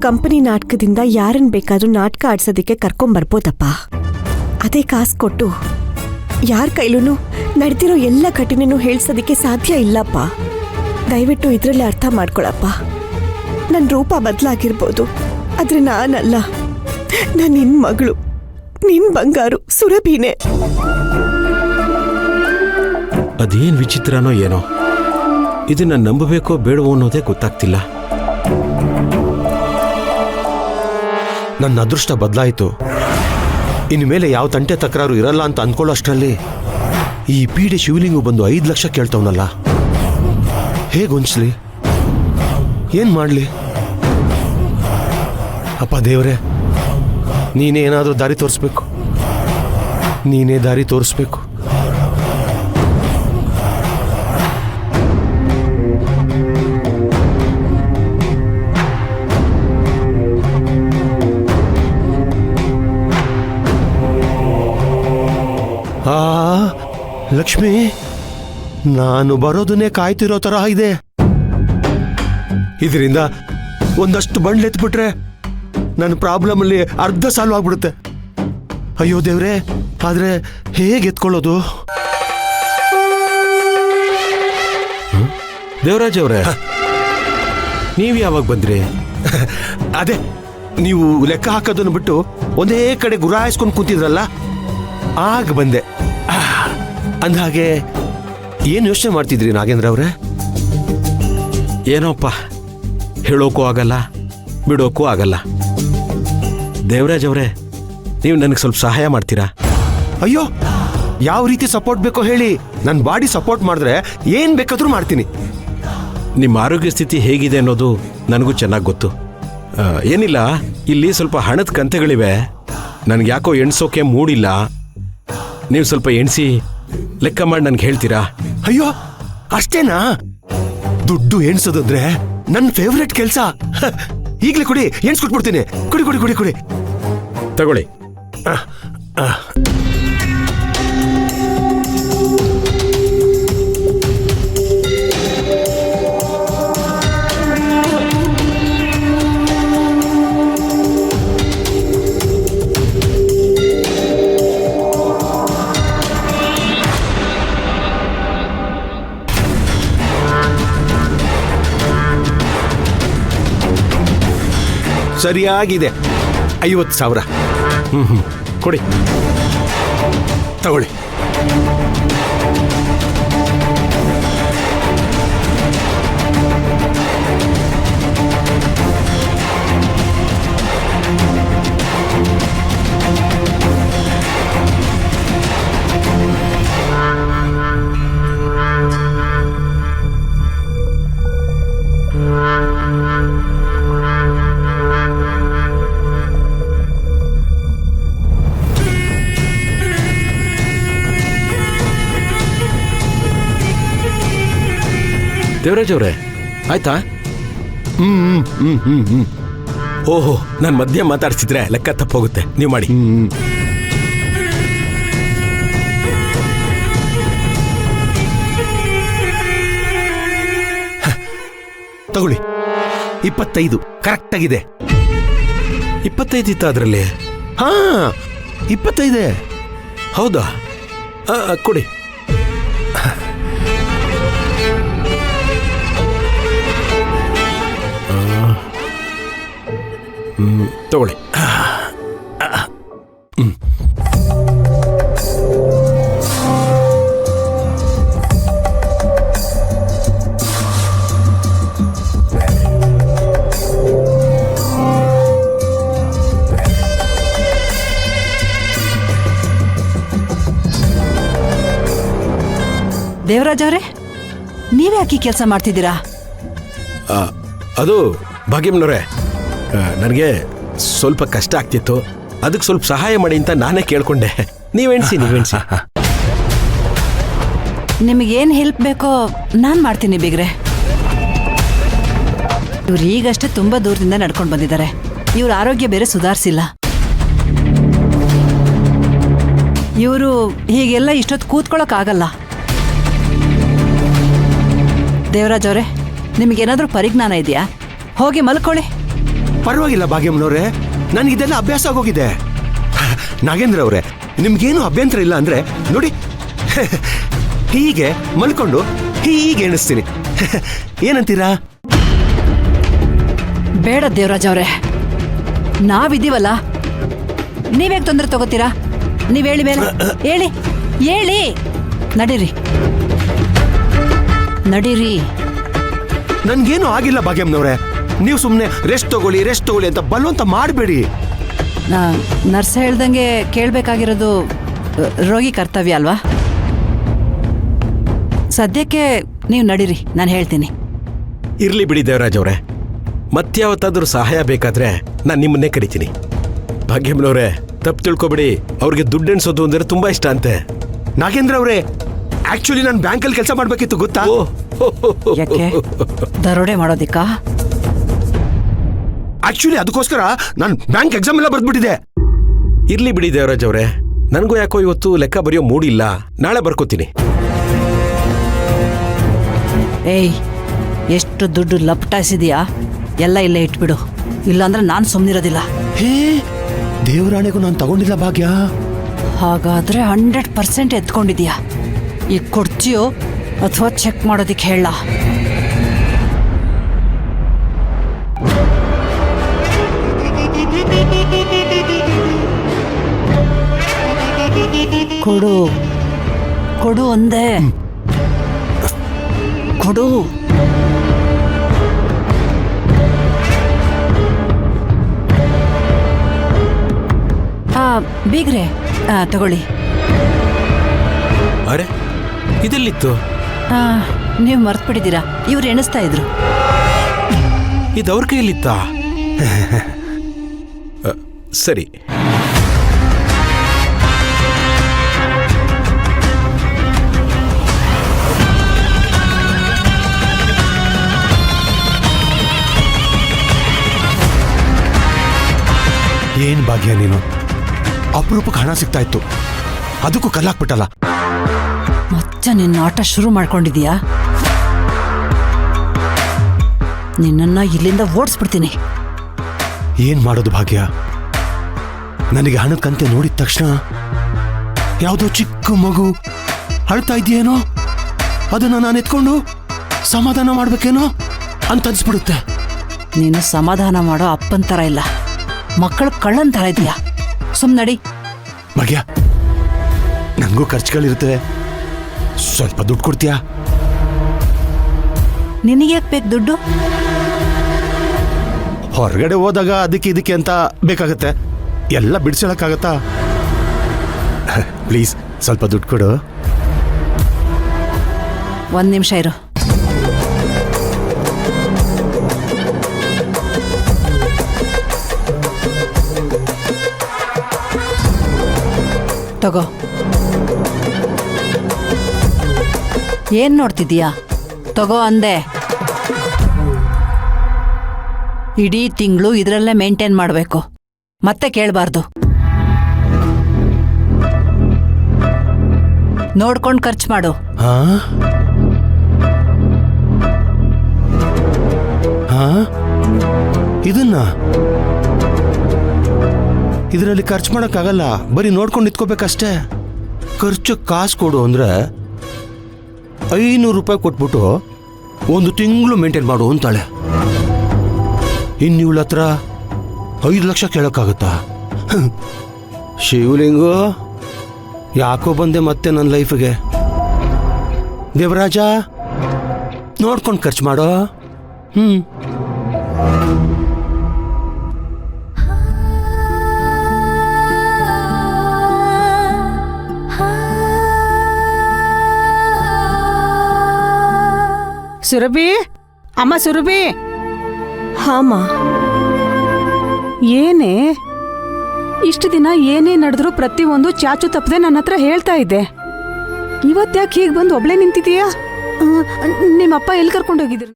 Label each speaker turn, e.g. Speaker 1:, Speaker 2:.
Speaker 1: Company ನಾಟಕದಿಂದ ಯಾರನ್ನ ಬೇಕಾದ್ರೂ ನಾಟಕ ಆಡ್ಸೋದಕ್ಕೆ ಕರ್ಕೊಂಬರ್ಬೋದಪ್ಪ. ಅದೇ ಕಾಸು ಕೊಟ್ಟು ಯಾರ ಕೈಲೂ ನಡೆದಿರೋ ಎಲ್ಲ ಘಟನೆನೂ ಹೇಳ್ಸೋದಕ್ಕೆ ಸಾಧ್ಯ ಇಲ್ಲಪ್ಪ. ದಯವಿಟ್ಟು ಇದರಲ್ಲಿ ಅರ್ಥ ಮಾಡ್ಕೊಳಪ್ಪ. ನನ್ನ ರೂಪ ಬದಲಾಗಿರ್ಬೋದು, ಆದ್ರೆ ನಾನಲ್ಲ. ನಾನು ನಿನ್ನ ಮಗಳು, ನಿನ್ನ ಬಂಗಾರು ಸುರಭಿನೇ.
Speaker 2: ಅದೇನು ವಿಚಿತ್ರನೋ ಏನೋ, ಇದನ್ನ ನಂಬಬೇಕೋ ಬೇಡವೋ ಅನ್ನೋದೇ ಗೊತ್ತಾಗ್ತಿಲ್ಲ.
Speaker 3: ನನ್ನ ಅದೃಷ್ಟ ಬದಲಾಯಿತು. ಇನ್ಮೇಲೆ ಯಾವ ತಂಟೆ ತಕರಾರು ಇರಲ್ಲ ಅಂತ ಅಂದ್ಕೊಳ್ಳೋ ಅಷ್ಟರಲ್ಲಿ ಈ ಪೀಡೆ ಶಿವಲಿಂಗು ಬಂದು 5 ಲಕ್ಷ ಕೇಳ್ತವನಲ್ಲ. ಹೇಗೆ ಹೊಂಚ್ಲಿ? ಏನ್ ಮಾಡ್ಲಿ? ಅಪ್ಪ ದೇವ್ರೆ, ನೀನೇ ಏನಾದರೂ ದಾರಿ ತೋರಿಸ್ಬೇಕು. ನೀನೇ ದಾರಿ ತೋರಿಸ್ಬೇಕು. ಲಕ್ಷ್ಮಿ, ನಾನು ಬರೋದನ್ನೇ ಕಾಯ್ತಿರೋ ತರ ಇದೆ. ಇದರಿಂದ ಒಂದಷ್ಟು ಬಂಡ್ಲೆತ್ಬಿಟ್ರೆ ನನ್ನ ಪ್ರಾಬ್ಲಮ್ ಅಲ್ಲಿ ಅರ್ಧ ಸಾಲ್ವ್ ಆಗ್ಬಿಡುತ್ತೆ. ಅಯ್ಯೋ ದೇವ್ರೆ, ಆದ್ರೆ ಹೇಗೆ ಎತ್ಕೊಳ್ಳೋದು?
Speaker 2: ದೇವರಾಜ್ ಅವರೇ, ನೀವು ಯಾವಾಗ ಬಂದ್ರಿ?
Speaker 3: ಅದೇ ನೀವು ಲೆಕ್ಕ ಹಾಕೋದನ್ನು ಬಿಟ್ಟು ಒಂದೇ ಕಡೆ ಗುರಾಯಿಸ್ಕೊಂಡು ಕೂತಿದ್ರಲ್ಲ, ಆಗ ಬಂದೆ. ಅಂದಹಾಗೆ ಏನು ಯೋಚನೆ ಮಾಡ್ತಿದ್ರಿ ನಾಗೇಂದ್ರ ಅವರೇ?
Speaker 2: ಏನೋಪ್ಪ, ಹೇಳೋಕ್ಕೂ ಆಗಲ್ಲ, ಬಿಡೋಕ್ಕೂ ಆಗಲ್ಲ. ದೇವರಾಜ್ ಅವರೇ, ನೀವು ನನಗೆ ಸ್ವಲ್ಪ ಸಹಾಯ ಮಾಡ್ತೀರಾ?
Speaker 3: ಅಯ್ಯೋ, ಯಾವ ರೀತಿ ಸಪೋರ್ಟ್ ಬೇಕೋ ಹೇಳಿ. ನನ್ನ ಬಾಡಿ ಸಪೋರ್ಟ್ ಮಾಡಿದ್ರೆ ಏನು ಬೇಕಾದ್ರೂ ಮಾಡ್ತೀನಿ.
Speaker 2: ನಿಮ್ಮ ಆರೋಗ್ಯ ಸ್ಥಿತಿ ಹೇಗಿದೆ ಅನ್ನೋದು ನನಗೂ ಚೆನ್ನಾಗಿ ಗೊತ್ತು. ಏನಿಲ್ಲ, ಇಲ್ಲಿ ಸ್ವಲ್ಪ ಹಣದ ಕಂತೆಗಳಿವೆ. ನನಗೆ ಯಾಕೋ ಎಣ್ಸೋಕೆ ಮೂಡಿಲ್ಲ. ನೀವು ಸ್ವಲ್ಪ ಎಣಿಸಿ ಲೆಕ್ಕ ಮಾಡಿ ನನಗೆ ಹೇಳ್ತೀರಾ?
Speaker 3: ಅಯ್ಯೋ, ಅಷ್ಟೇನಾ? ದುಡ್ಡು ಎಣ್ಸೋದಂದ್ರೆ ನನ್ನ ಫೇವ್ರೆಟ್ ಕೆಲಸ. ಈಗಲೇ ಕೊಡಿ, ಎಣ್ಸ್ಕೊಟ್ಬಿಡ್ತೀನಿ. ಕೊಡಿ ಕೊಡಿ ಕೊಡಿ ಕೊಡಿ,
Speaker 2: ತಗೊಳ್ಳಿ.
Speaker 3: ಸರಿಯಾಗಿದೆ, 50,000.
Speaker 2: ಕೊಡಿ,
Speaker 3: ತಗೊಳ್ಳಿ.
Speaker 2: ದೇವರಾಜ್ ಅವರೇ, ಆಯ್ತಾ? ಓಹೋ, ನಾನು ಮಧ್ಯ ಮಾತಾಡ್ಸಿದ್ರೆ ಲೆಕ್ಕ ತಪ್ಪೋಗುತ್ತೆ. ನೀವು ಮಾಡಿ.
Speaker 3: ತಗೊಳ್ಳಿ, 25 ಕರೆಕ್ಟ್ ಆಗಿದೆ.
Speaker 2: 25 ಇತ್ತ ಅದರಲ್ಲಿ?
Speaker 3: ಹಾ, 25.
Speaker 2: ಹೌದಾ? ಕೊಡಿ. ತಗೊಳ್ಳಿ.
Speaker 4: ದೇವರಾಜ್ ಅವರೇ, ನೀವ್ಯಾಕೆ ಕೆಲಸ ಮಾಡ್ತಿದ್ದೀರಾ?
Speaker 2: ಅದು ಭಾಗ್ಯಮ್ಮನವ್ರೆ, ನನಗೆ ಸ್ವಲ್ಪ ಕಷ್ಟ ಆಗ್ತಿತ್ತು. ಅದಕ್ಕೆ ಸ್ವಲ್ಪ ಸಹಾಯ ಮಾಡಿ ಅಂತ ನಾನೇ ಕೇಳ್ಕೊಂಡೆ. ನೀವೆಣ್ಸಿ.
Speaker 4: ನಿಮಗೇನು ಹೆಲ್ಪ್ ಬೇಕೋ ನಾನು ಮಾಡ್ತೀನಿ ಬಿಗ್ರೆ. ಇವ್ರು ಈಗಷ್ಟೇ ತುಂಬಾ ದೂರದಿಂದ ನಡ್ಕೊಂಡು ಬಂದಿದ್ದಾರೆ. ಇವ್ರ ಆರೋಗ್ಯ ಬೇರೆ ಸುಧಾರಿಸಿಲ್ಲ. ಇವರು ಹೀಗೆಲ್ಲ ಇಷ್ಟೊತ್ತು ಕೂತ್ಕೊಳ್ಳೋಕ್ಕಾಗಲ್ಲ. ದೇವರಾಜ್ ಅವರೇ, ನಿಮಗೇನಾದರೂ ಪರಿಜ್ಞಾನ ಇದೆಯಾ? ಹೋಗಿ ಮಲ್ಕೊಳ್ಳಿ.
Speaker 3: ಪರವಾಗಿಲ್ಲ ಭಾಗ್ಯಮ್ಮನವ್ರೆ, ನನಗಿದೆಲ್ಲ ಅಭ್ಯಾಸ ಆಗೋಗಿದೆ. ನಾಗೇಂದ್ರ ಅವರೇ, ನಿಮ್ಗೇನು ಅಭ್ಯಂತರ ಇಲ್ಲ ಅಂದ್ರೆ ನೋಡಿ, ಹೀಗೆ ಮಲ್ಕೊಂಡು ಹೀಗೆ ಎಣಿಸ್ತೀನಿ. ಏನಂತೀರಾ?
Speaker 4: ಬೇಡ ದೇವರಾಜ್ ಅವರೇ, ನಾವಿದ್ದೀವಲ್ಲ, ನೀವ್ಯಾಕೆ ತೊಂದರೆ ತಗೋತೀರಾ? ನೀವ್ ಹೇಳಿ ಮೇಲೆ ಹೇಳಿ ಹೇಳಿ. ನಡೀರಿ ನಡೀರಿ.
Speaker 3: ನನ್ಗೇನು ಆಗಿಲ್ಲ ಭಾಗ್ಯಮ್ಮನವ್ರೆ, ನೀವು ಸುಮ್ಮನೆ ರೆಸ್ಟ್ ತಗೊಳ್ಳಿ ಅಂತ ಬಲವಂತ ಮಾಡಬೇಡಿ.
Speaker 4: ನರ್ಸ್ ಹೇಳ್ದಂಗೆ ಕೇಳಬೇಕಾಗಿರೋದು ರೋಗಿ ಕರ್ತವ್ಯ ಅಲ್ವಾ? ಸದ್ಯಕ್ಕೆ ನೀವು ನಡೀರಿ, ನಾನು ಹೇಳ್ತೀನಿ.
Speaker 2: ಇರ್ಲಿ ಬಿಡಿ ದೇವರಾಜ್ ಅವರೇ, ಮತ್ಯಾವತ್ತಾದ್ರೂ ಸಹಾಯ ಬೇಕಾದ್ರೆ ನಾನು ನಿಮ್ಮನ್ನೇ ಕರಿತೀನಿ. ಭಾಗ್ಯಮ್ಮನವ್ರೆ, ತಪ್ಪು ತಿಳ್ಕೊಬಿಡಿ, ಅವ್ರಿಗೆ ದುಡ್ಡು ಎಣಿಸೋದು ಅಂದ್ರೆ ತುಂಬಾ ಇಷ್ಟ ಅಂತೆ.
Speaker 3: ನಾಗೇಂದ್ರ ಅವರೇ, ಆಕ್ಚುಲಿ ನಾನು ಬ್ಯಾಂಕಲ್ಲಿ ಕೆಲಸ ಮಾಡ್ಬೇಕಿತ್ತು, ಗೊತ್ತಾ?
Speaker 4: ಯಾಕೆ ದರೋಡೆ ಮಾಡೋದಿಕ್ಕಾ?
Speaker 3: ಆಕ್ಚುಲಿ ಅದಕ್ಕೋಸ್ಕರ ನಾನು ಬ್ಯಾಂಕ್ ಎಕ್ಸಾಮ್ ಎಲ್ಲ ಬರ್ದ್ಬಿಟ್ಟಿದೆ.
Speaker 2: ಇರ್ಲಿ ಬಿಡಿ ದೇವರಾಜ್ ಅವರೇ, ನನಗೂ ಯಾಕೋ ಇವತ್ತು ಲೆಕ್ಕ ಬರೆಯೋ ಮೂಡಿಲ್ಲ, ನಾಳೆ ಬರ್ಕೋತೀನಿ.
Speaker 4: ಏಯ್, ಎಷ್ಟು ದುಡ್ಡು ಲಪಟಾಯಿಸಿದೀಯಾ? ಎಲ್ಲ ಇಲ್ಲೇ ಇಟ್ಬಿಡು, ಇಲ್ಲಾಂದ್ರೆ ನಾನು ಸುಮ್ಮನಿರೋದಿಲ್ಲ.
Speaker 3: ಹೇ, ದೇವರಾಣೆಗೂ ನಾನು ತಗೊಂಡಿಲ್ಲ ಭಾಗ್ಯ.
Speaker 4: ಹಾಗಾದ್ರೆ 100% ಎತ್ಕೊಂಡಿದ್ಯಾ? ಈಗ ಕೊಡ್ತೀಯೋ ಅಥವಾ ಚೆಕ್ ಮಾಡೋದಿಕ್ಕೆ ಹೇಳ? ಕೊಡು ಕೊಡು ಅಂದೆ, ಕೊಡು. ಬೀಗ್ರೆ, ತಗೊಳ್ಳಿ.
Speaker 2: ಅರೆ, ಇದೆಲ್ಲಿತ್ತು?
Speaker 4: ನೀವು ಮರ್ತ್ಬಿಟ್ಟಿದ್ದೀರಾ, ಇವ್ರು ಎಣಿಸ್ತಾ ಇದ್ರು.
Speaker 2: ಇದು ಅವ್ರ ಕೈಯಲ್ಲಿತ್ತಾ? ಸರಿ.
Speaker 3: ಏನ್ ಭಾಗ್ಯ ನೀನು, ಅಪರೂಪಕ್ಕೆ ಹಣ ಸಿಗ್ತಾ ಇತ್ತು, ಅದಕ್ಕೂ ಕಲ್ಲಾಕ್ಬಿಟ್ಟಲ್ಲ.
Speaker 4: ಮತ್ತೆ ನಿನ್ನ ಆಟ ಶುರು ಮಾಡ್ಕೊಂಡಿದೀಯಾ? ನಿನ್ನನ್ನ ಇಲ್ಲಿಂದ ಓಡಿಸ್ಬಿಡ್ತೀನಿ.
Speaker 3: ಏನ್ ಮಾಡೋದು ಭಾಗ್ಯ, ನನಗೆ ಹಣದ ಕಂತೆ ನೋಡಿದ ತಕ್ಷಣ ಯಾವುದೋ ಚಿಕ್ಕ ಮಗು ಅಳ್ತಾ ಇದೆಯೇನೋ, ಅದನ್ನ ನಾನು ಎತ್ಕೊಂಡು ಸಮಾಧಾನ ಮಾಡ್ಬೇಕೇನೋ ಅಂತ ಅನ್ಸ್ಬಿಡುತ್ತೆ.
Speaker 4: ನೀನು ಸಮಾಧಾನ ಮಾಡೋ ಅಪ್ಪನ ಥರ ಇಲ್ಲ, ಮಕ್ಕಳು ಕಳ್ಳನ್ ಥರ ಇದೆಯಾ. ಸುಮ್ಮನಡಿ
Speaker 3: ಭಾಗ್ಯ, ನನಗೂ ಖರ್ಚುಗಳಿರ್ತವೆ, ಸ್ವಲ್ಪ ದುಡ್ಡು ಕೊಡ್ತೀಯಾ?
Speaker 4: ನಿನಗ್ಯಾಕೆ ಬೇಕು ದುಡ್ಡು?
Speaker 3: ಹೊರಗಡೆ ಹೋದಾಗ ಅದಕ್ಕೆ ಇದಕ್ಕೆ ಅಂತ ಬೇಕಾಗತ್ತೆ, ಎಲ್ಲ ಬಿಡಿಸೋಕ್ಕಾಗತ್ತಾ? ಪ್ಲೀಸ್ ಸ್ವಲ್ಪ ದುಡ್ಡು ಕೊಡು.
Speaker 4: 1 ನಿಮಿಷ ಇರು. ತಗೋ. ಏನ್ ನೋಡ್ತಿದ್ದೀಯಾ? ತಗೋ ಅಂದೆ. ಇಡೀ ತಿಂಗಳು ಇದರಲ್ಲೇ ಮೇಂಟೈನ್ ಮಾಡಬೇಕು, ಮತ್ತೆ ಕೇಳಬಾರ್ದು. ನೋಡ್ಕೊಂಡು ಖರ್ಚು ಮಾಡು.
Speaker 3: ಇದರಲ್ಲಿ ಖರ್ಚು ಮಾಡೋಕ್ಕಾಗಲ್ಲ, ಬರೀ ನೋಡ್ಕೊಂಡು ನಿಂತ್ಕೋಬೇಕಷ್ಟೇ. ಖರ್ಚು ಕಾಸು ಕೊಡು ಅಂದ್ರೆ 500 ರೂಪಾಯಿ ಕೊಟ್ಬಿಟ್ಟು 1 ತಿಂಗಳು ಮೇಂಟೈನ್ ಮಾಡು ಅಂತಾಳೆ. ಇನ್ನಿವ್ಳ ಹತ್ರ 5 ಲಕ್ಷ ಕೇಳೋಕ್ಕಾಗತ್ತಾ? ಶಿವಲಿಂಗು, ಯಾಕೋ ಬಂದೆ ಮತ್ತೆ ನನ್ನ ಲೈಫಿಗೆ. ದೇವರಾಜ, ನೋಡ್ಕೊಂಡು ಖರ್ಚು ಮಾಡೋ.
Speaker 5: ಸುರಭಿ, ಅಮ್ಮ ಸುರಭಿ.
Speaker 1: ಹಾಮ,
Speaker 5: ಏನೇ ಇಷ್ಟು ದಿನ ಏನೇ ನಡೆದ್ರು ಪ್ರತಿಯೊಂದು ಚಾಚು ತಪ್ಪದೆ ನನ್ನ ಹತ್ರ ಹೇಳ್ತಾ ಇದ್ದೆ. ಇವತ್ತ್ಯಾಕೆ ಹೀಗೆ ಬಂದು ಒಬ್ಳೆ ನಿಂತಿದೀಯಾ? ನಿಮ್ಮಪ್ಪ ಎಲ್ಲಿ ಕರ್ಕೊಂಡೋಗಿದ್ರು?